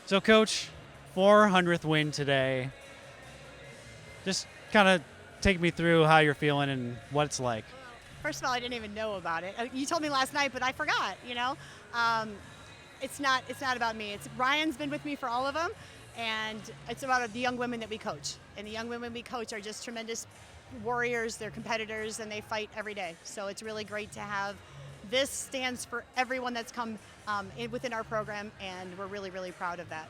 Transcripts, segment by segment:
So, Coach, 400th win today. Just kind of take me through how you're feeling and what it's like. First of all, I didn't even know about it. You told me last night, but I forgot. It's not about me. It's Ryan's been with me for all of them, and it's about the young women that we coach. And the young women we coach are just tremendous warriors. They're competitors, and they fight every day. So it's really great to have. This stands for everyone that's come within our program, and we're really, really proud of that.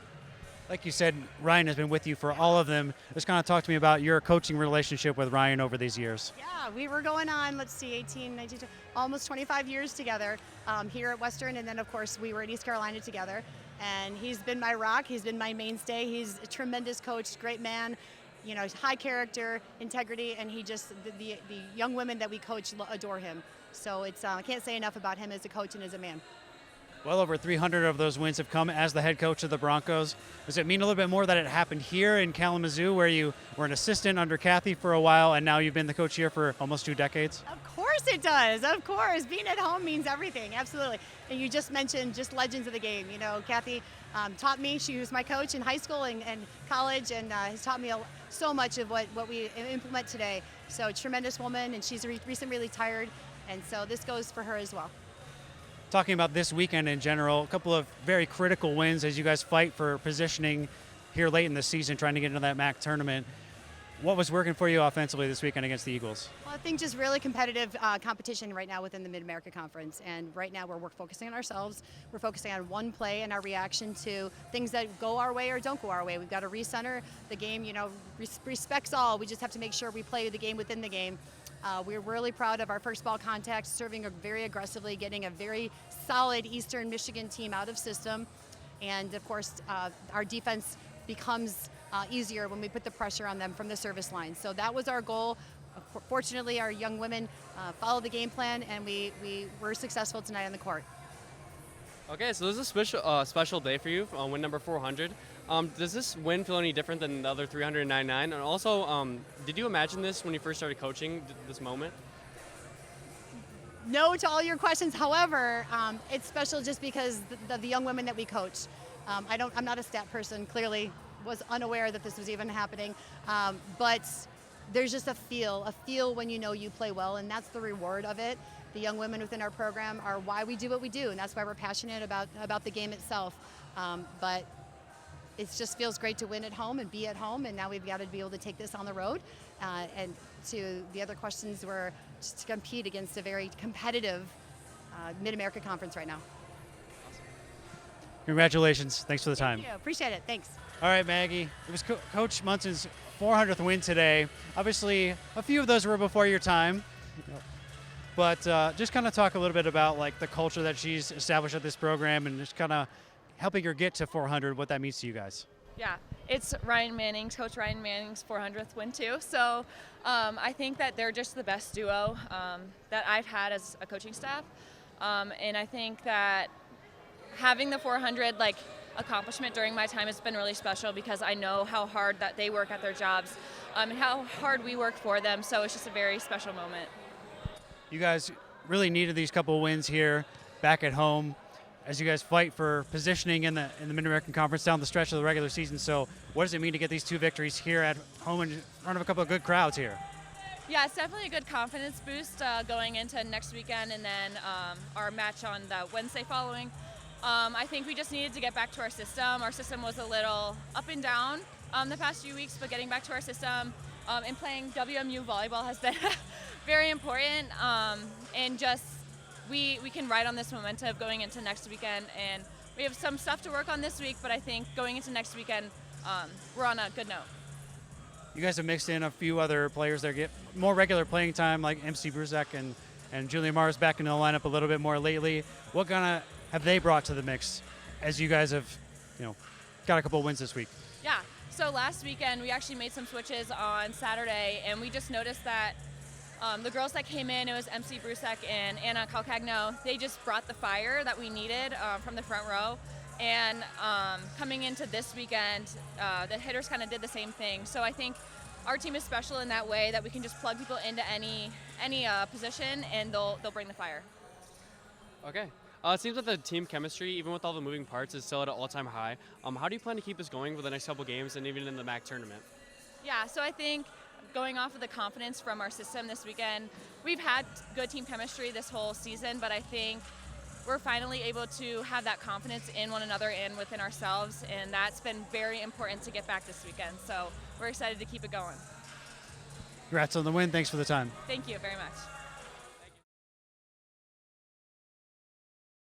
Like you said, Ryan has been with you for all of them. Just kind of talk to me about your coaching relationship with Ryan over these years. Yeah, we were going on, 18, 19, almost 25 years together here at Western, and then of course we were at East Carolina together. And he's been my rock, he's been my mainstay. He's a tremendous coach, great man, high character, integrity, and the young women that we coach adore him. So I can't say enough about him as a coach and as a man. Well over 300 of those wins have come as the head coach of the Broncos. Does it mean a little bit more that it happened here in Kalamazoo, where you were an assistant under Kathy for a while, and now you've been the coach here for almost 2 decades? Of course it does. Of course. Being at home means everything. Absolutely. And you just mentioned just legends of the game. Kathy taught me. She was my coach in high school and college, and has taught me so much of what we implement today. So tremendous woman, and she's recently retired, and so this goes for her as well. Talking about this weekend in general, a couple of very critical wins as you guys fight for positioning here late in the season, trying to get into that MAC tournament. What was working for you offensively this weekend against the Eagles? Well, I think just really competitive competition right now within the Mid-America Conference. And right now we're focusing on ourselves. We're focusing on one play and our reaction to things that go our way or don't go our way. We've got to recenter the game, respects all. We just have to make sure we play the game within the game. We're really proud of our first ball contact, serving very aggressively, getting a very solid Eastern Michigan team out of system. And of course, our defense becomes easier when we put the pressure on them from the service line. So that was our goal. Fortunately, our young women followed the game plan, and we were successful tonight on the court. Okay, so this is a special day for you on win number 400. Does this win feel any different than the other 399? And also, did you imagine this when you first started coaching, this moment? No to all your questions. However, it's special just because the young women that we coach. I'm not a stat person, clearly was unaware that this was even happening. But there's just a feel when you play well, and that's the reward of it. The young women within our program are why we do what we do, and that's why we're passionate about the game itself. But it just feels great to win at home and be at home, and now we've got to be able to take this on the road. And to the other questions, we're just to compete against a very competitive Mid-America Conference right now. Congratulations. Thanks for the time. Thank you. Appreciate it. Thanks. All right, Maggie. It was Coach Munson's 400th win today. Obviously, a few of those were before your time. But just kind of talk a little bit about the culture that she's established at this program, and just kind of helping her get to 400, what that means to you guys. Yeah, it's Coach Ryan Manning's 400th win too. So I think that they're just the best duo that I've had as a coaching staff. And I think that having the 400 accomplishment during my time has been really special, because I know how hard that they work at their jobs and how hard we work for them. So it's just a very special moment. You guys really needed these couple of wins here back at home as you guys fight for positioning in the Mid-American Conference down the stretch of the regular season. So what does it mean to get these 2 victories here at home in front of a couple of good crowds here? Yeah, it's definitely a good confidence boost going into next weekend, and then our match on the Wednesday following. I think we just needed to get back to our system. Our system was a little up and down the past few weeks, but getting back to our system and playing WMU Volleyball has been very important. And just we can ride on this momentum going into next weekend. And we have some stuff to work on this week, but I think going into next weekend, we're on a good note. You guys have mixed in a few other players that get more regular playing time, like MC Bruzek and Julia Mars back into the lineup a little bit more lately. What kind of have they brought to the mix as you guys have, got a couple of wins this week? Yeah. So last weekend we actually made some switches on Saturday, and we just noticed that the girls that came in, it was MC Bruzek and Anna Calcagno. They just brought the fire that we needed from the front row. And coming into this weekend, the hitters kind of did the same thing. So I think our team is special in that way, that we can just plug people into any position, and they'll bring the fire. Okay. It seems that the team chemistry, even with all the moving parts, is still at an all-time high. How do you plan to keep this going for the next couple games and even in the MAC tournament? Yeah, so I think going off of the confidence from our system this weekend, we've had good team chemistry this whole season, but I think we're finally able to have that confidence in one another and within ourselves, and that's been very important to get back this weekend. So we're excited to keep it going. Congrats on the win. Thanks for the time. Thank you very much.